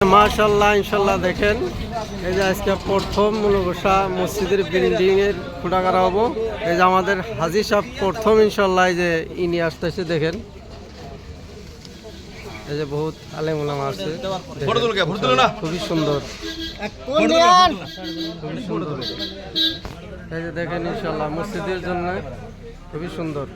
মাশাআল্লাহ ইনশাআল্লাহ দেখেন এই যে আজকে প্রথম মুলগোসা মসজিদের বিল্ডিং এর ফুটা করা হবো। এই যে আমাদের হাজী সাহেব প্রথম ইনশাআল্লাহ এই যে ইনি আসতেছে দেখেন। এই যে বহুত আলেম ওলামা আছে, খুবই সুন্দর খুবই সুন্দর। এই যে দেখেন ইনশাআল্লাহ মসজিদের জন্য খুবই সুন্দর।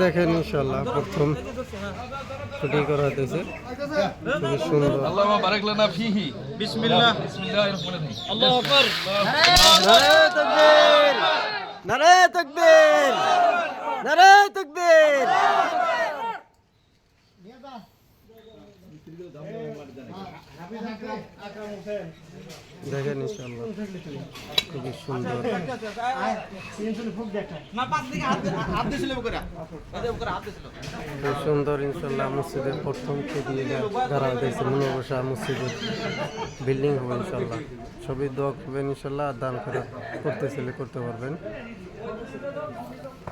দেখেন ইনশাআল্লাহ প্রথম শুটিং করা হতেছে, খুবই সুন্দর। আল্লাহুম্মা বারিক লানা ফিহি বিসমিল্লাহ বিসমিল্লাহির রহমানির রহিম। আল্লাহু আকবার, নারে তাকবীর, নারে তাকবীর, নারে তাকবীর। দেখেন ইনশাআল্লাহ খুবই সুন্দর, খুব সুন্দর ইনশাআল্লাহ। মসজিদের প্রথম যারা দেখছে মুলগোসা মসজিদের বিল্ডিং হবে ইনশাআল্লাহ। সবই দোয়া করবেন ইনশাআল্লাহ, দান খয়রাত করতে চাইলে করতে পারবেন।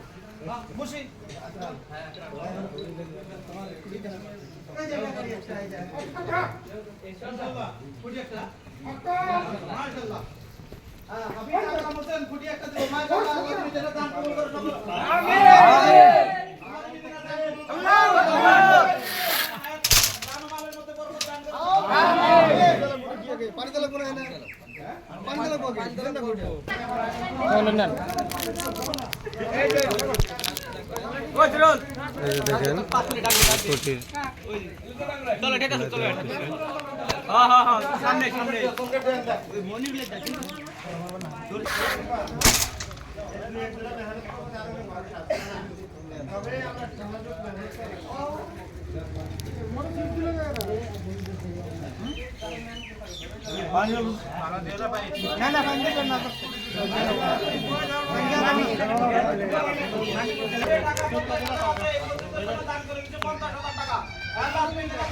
দেখেন আমিন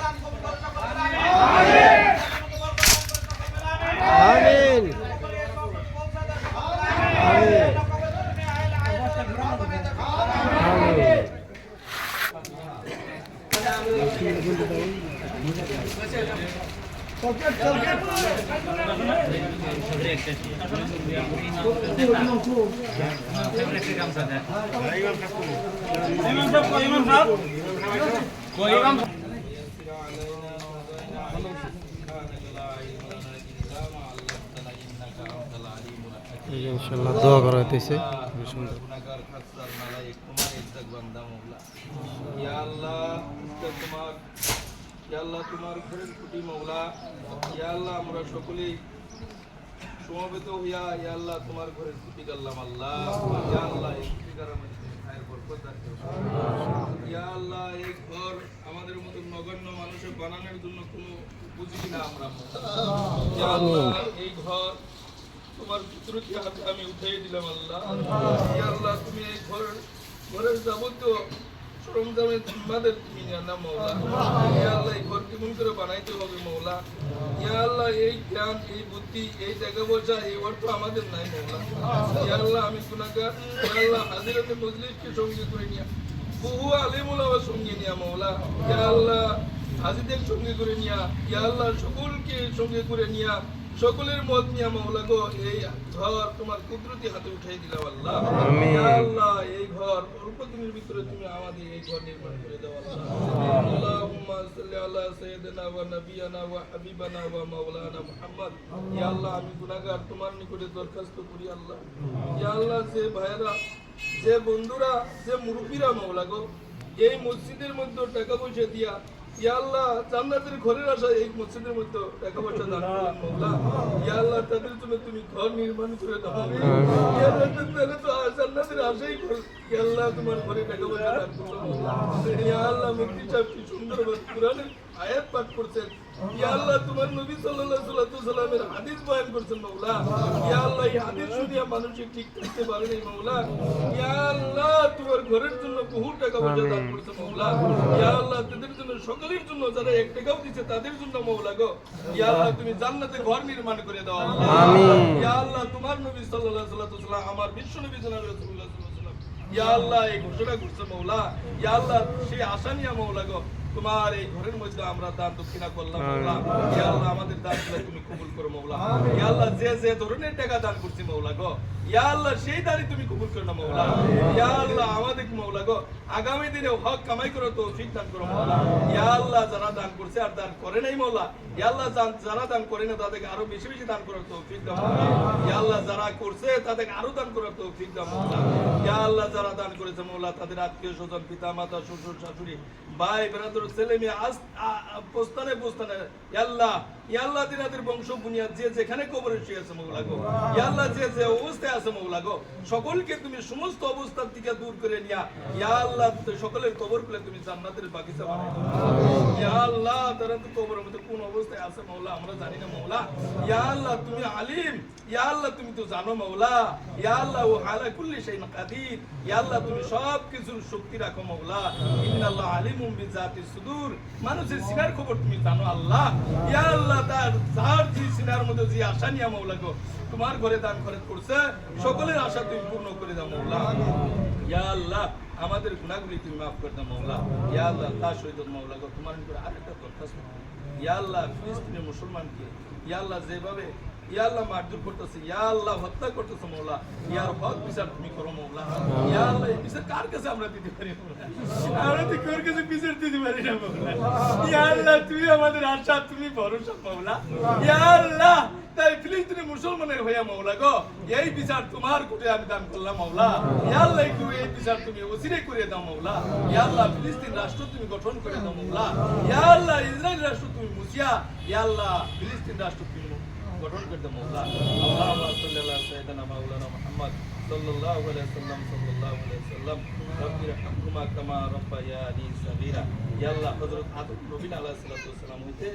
ইনশাআল্লাহ দোয়া করা হইতেছে, খুবই সুন্দর। তোমার ঘরের খুঁটি মওলা, ইয়া আল্লাহ আমরা সকলেই সমবেত হইয়া ইয়া আল্লাহ তোমার ঘরের খুঁটি করলাম আল্লাহ। ইয়া আল্লাহ এই খুঁটি করার মধ্যে খায়ের বরকত দান করো। ইয়া আল্লাহ এই ঘর আমাদের মতো নগণ্য মানুষের বানানোর জন্য কোনো বুঝি না আমরা। ইয়া আল্লাহ এই ঘর তোমার কুদরতি হাতে আমি উঠিয়ে দিলাম আল্লাহ। ইয়া আল্লাহ তুমি এই ঘরের যাবতীয় সরঞ্জামে জিম্মাদের তুমি না মওলা। ইয়া আল্লাহ এই ঘর কেমন করে বানাইতে হবে মওলা। ইয়া আল্লাহ এই জ্ঞান, এই বুদ্ধি, এই টাকা পয়সা, এই অর্থ আমাদের নাই মওলা। ইয়া আল্লাহ আমি গুনাহগার। ইয়া আল্লাহ হাজিরাতে মজলিসকে সঙ্গে করে নিয়া, বহু আলেম ওলামার সঙ্গে নিয়া মওলা। ইয়া আল্লাহ হাজিদের সঙ্গে করে নিয়া, ইয়া আল্লাহ সকলকে সঙ্গে করে নিয়া, সকলের মত নিয়া মওলা গো এই ঘর তোমার কুদরতি হাতে উঠাই দিলাম আল্লাহ। ইয়া আল্লাহ এই ঘর অল্প দিনের ভিতরে তুমি আমাদের এই ঘর নির্মাণ করে দাও আল্লাহ। আল্লাহুম্মা সাল্লি আলা সাইয়্যিদিনা ওয়া নাবিয়ানা ওয়া হাবিবানা ওয়া মাওলানা মুহাম্মদ। ইয়া আল্লাহ আমি গুনাহগার, তোমার নিকটে দরখাস্ত করি আল্লাহ। ইয়া আল্লাহ যে ভাইরা, যে বন্ধুরা, যে মুরব্বীরা মওলা গো এই মসজিদের মধ্যে টাকা পয়সা দিয়া ইয়া আল্লাহ জান্নাতের ঘরের আশায় এই মসজিদের মধ্যে টাকা পয়সা দান করেন মওলা। ইয়া আল্লাহ তাদের জন্য তুমি ঘর নির্মাণ করে দাও। ইয়া আল্লাহ তাহলে তো জান্নাতের আশাই কর। ইয়া আল্লাহ তোমার ঘরে টাকা পয়সা দান করো। ইয়া আল্লাহ মুফতি সাহেব কি সুন্দর কোরআনের আয়াত পাঠ করছেন। ইয়া আল্লাহ তোমার নবী সাল্লাল্লাহু আলাইহি ওয়াসাল্লামের হাদিস বয়ান করছেন মাওলা ইয়া আল্লাহ এই হাদিস শুনিয়া মানুষ ঠিক করতে পারে না মাওলা ইয়া আল্লাহ তোমার ঘরের জন্য বহু টাকা পয়সা দান করেছে মাওলা ইয়া আল্লাহ তাদের জন্য সকলের জন্য যারা 1 টাকাও দিয়েছে তাদের জন্য মাওলা গো ইয়া আল্লাহ তুমি জান্নাতে ঘর নির্মাণ করে দাও আল্লাহ আমিন ইয়া আল্লাহ তোমার নবী সাল্লাল্লাহু আলাইহি ওয়াসাল্লাম আমার বিশ্ব নবী জনাব রাসূলুল্লাহ সাল্লাল্লাহু আলাইহি ওয়াসাল্লাম ইয়া আল্লাহ এই ঘোষণা করছে মাওলা ইয়া আল্লাহ সেই আশা নিয়ে মাওলা গো তোমার এই ঘরের মধ্যে আমরা দান দক্ষিণা করলাম মাওলা ইয়া আল্লাহ আমাদের দানগুলো তুমি কবুল করো মাওলা ইয়া আল্লাহ যে ধরনের টাকা দান করছি মাওলা গো ইয়া আল্লাহ সেই দানই তুমি কবুল করো না মাওলা ইয়া আল্লাহ আমাদের মাওলা গো আগামী দিনে হক কামাই করো তৌফিক দান করো মাওলা ইয়া আল্লাহ যারা দান করছে আর দান করে নাই মাওলা ইয়া আল্লাহ যারা দান করে না তাদেরকে আরো বেশি বেশি দান করার তৌফিক দাও মাওলা ইয়া আল্লাহ যারা করছে তাদেরকে আরো দান করার তৌফিক দাও মাওলা ইয়া আল্লাহ যারা দান করেছে মাওলা তাদের আত্মীয় স্বজন পিতা মাতা শ্বশুর শাশুড়ি ভাই ব্রাদার ছেলে মেয়ে পোস্তানে ইয়া আল্লাহ তিনাদের বংশ বুনিয়াদ যে যেখানে কবরে শুয়ে আছে মাওলা গো ইয়া আল্লাহ যে অবস্থায় আছে মাওলা গো সকলকে তুমি সমস্ত অবস্থা থেকে দূর করে নিয়া ইয়া আল্লাহ সকলের কবরগুলো তুমি জান্নাতের বাগিচা বানাই দাও ইয়া আল্লাহ তারা তো কবরের মধ্যে কোন অবস্থায় আছে মাওলা আমরা জানি না মাওলা ইয়া আল্লাহ তুমি আলিম ইয়া আল্লাহ তুমি তো জানো মাওলা ইয়া আল্লাহ ও আলা কুল্লি শাইইন কাদির ইয়া আল্লাহ তুমি সব কিছুর শক্তি রাখো মাওলা ইন্নাল্লাহ আলিমুম বিজাতিস সুদূর মানুষের সিনার খবর তুমি জানো আল্লাহ ইয়া আল্লাহ তার যে সিনার মধ্যে যে আশা নিয়া মাওলা গো তোমার ঘরে দান খরচ করছে সকলের আশা তুমি পূর্ণ করে দাও মাওলা ইয়া আল্লাহ আমাদের গুনাহগুলি তুমি maaf করে দাও মাওলা ইয়া আল্লাহ তা শহীদ মাওলা গো তোমার নিকট আরেকটা দরখাস্ত ইয়া আল্লাহ ফিলিস্তিনের মুসলমানকে ইয়া আল্লাহ যেভাবে ইয়া আল্লাহ মারধর করতেছে ইয়া আল্লাহ হত্যা করতেছে মাওলা ইয়ার হক বিচার তুমি করো মাওলা ইয়া আল্লাহ এই বিচার কার কাছে আমরা দিতে পারি মাওলা আমরা তো কার কাছে বিচার দিতে পারি না মাওলা ইয়া আল্লাহ তুমি আমাদের আশা তুমি ভরসা মাওলা ইয়া আল্লাহ তাই ফিলিস্তিনি মুসলমানের হইয়া মাওলা গো এই বিচার তোমার কোটে আমি দান করলাম মাওলা ইয়া আল্লাহ এই বিচার তুমি ওসিলে করে দাও মাওলা ইয়া আল্লাহ ফিলিস্তিন রাষ্ট্র তুমি গঠন করে দাও মাওলা ইয়া আল্লাহ ইসরায়েল রাষ্ট্র তুমি মুছিয়া ইয়া আল্লাহ ফিলিস্তিন রাষ্ট্র তুমি গঠন করে দাও মাওলা আল্লাহুম্মা সাল্লি আলা সাইয়্যিদিনা মাওলানা মুহাম্মদ সাল্লাল্লাহু আলাইহি ওয়াসাল্লাম রব্বির হামহুমা কামা রাব্বায়ানি সাগীরা ইয়া আল্লাহ হযরত আদম নবী আলাইহিস সালাতু ওয়াসালাম হইতে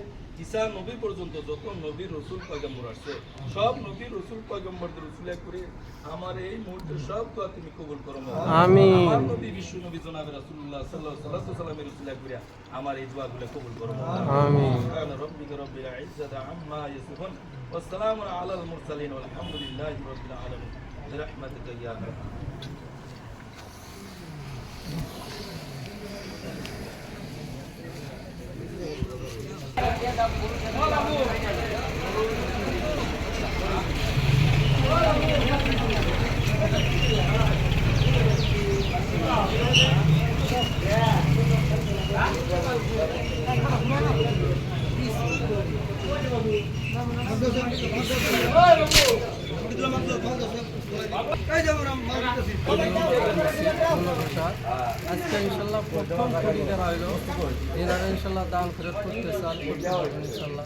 ঈসা নবী পর্যন্ত যত নবী রাসূল পয়গম্বর আছে সব নবী রাসূল পয়গম্বরদের উসিলা করে আমার এই মুহূর্তে সব দোয়া তুমি কবুল করো মাওলা আমিন আমার নবী বিশ্ব নবী জনাবে রাসূলুল্লাহ সাল্লাল্লাহু আলাইহি ওয়াসাল্লামের উসিলা করে আমার এই দোয়াগুলো কবুল করো মাওলা আমিন সুবহান রাব্বিকা রাব্বিল ইজ্জাতি আম্মা ইয়াসিফুন ওয়া সালামুন আলাল মুরসালিন ওয়াল হামদুলিল্লাহি রাব্বিল আলামিন برحمتك يا رب আজকে ইনশাল্লাহ প্রথম কোটি দেওয়া হইল এনারা ইনশাল্লাহ দান ফেরত করতে চান ইনশাল্লাহ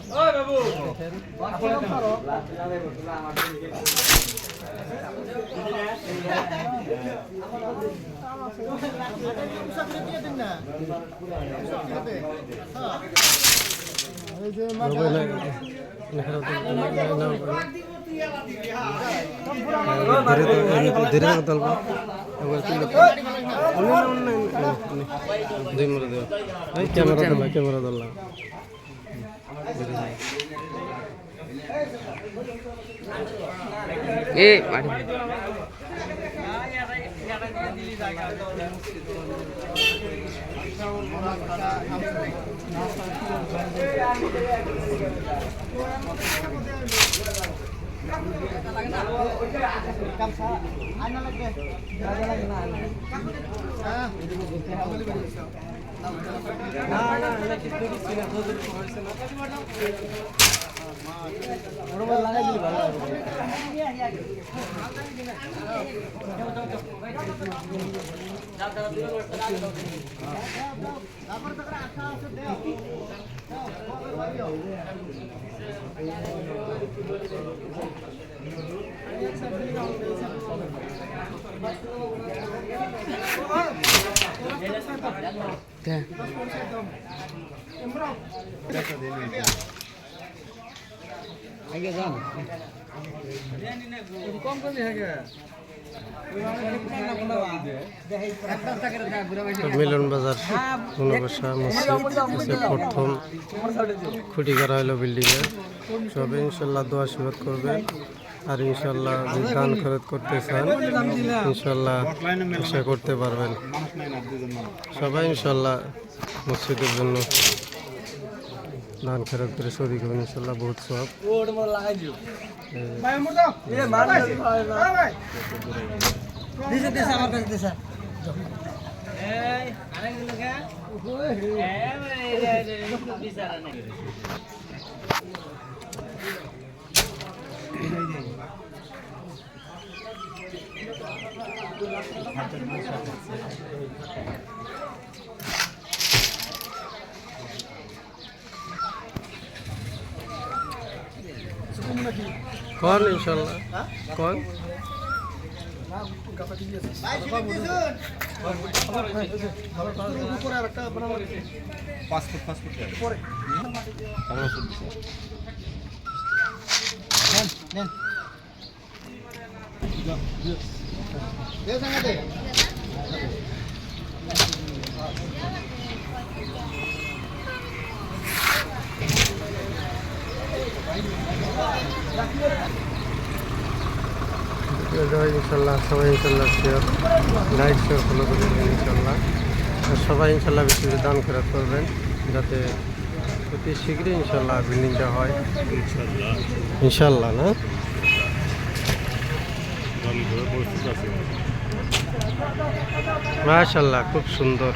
ক্যামেরা ধরলাম क्या মিলন বাজার বনবসা মসজিদ প্রথম খুঁটি করা হলো বিল্ডিংয়ের। সবে ইনশাল্লাহ দোয়া আশীর্বাদ করবেন, আর ইনশাল্লাহ যে দান খরচ করতে চান ইনশাল্লাহ আশা করতে পারবেন। সবাই ইনশাল্লাহ মসজিদের জন্য দান খরচ করে সৌদি করবেন, ইনশাল্লাহ বহুত সব। কন ইনশাল্লাহ কন ইনশাল্লাহ সবাই ইনশাল্লাহ শেয়ার লাইক শেয়ার ফলো করবেন ইনশাল্লাহ। আর সবাই ইনশাল্লাহ বেশি বেশি দান খরচ করবেন যাতে অতি শীঘ্রই ইনশাল্লাহ বিল্ডিংটা হয় ইনশাল্লাহ। না মাশাআল্লাহ খুব সুন্দর।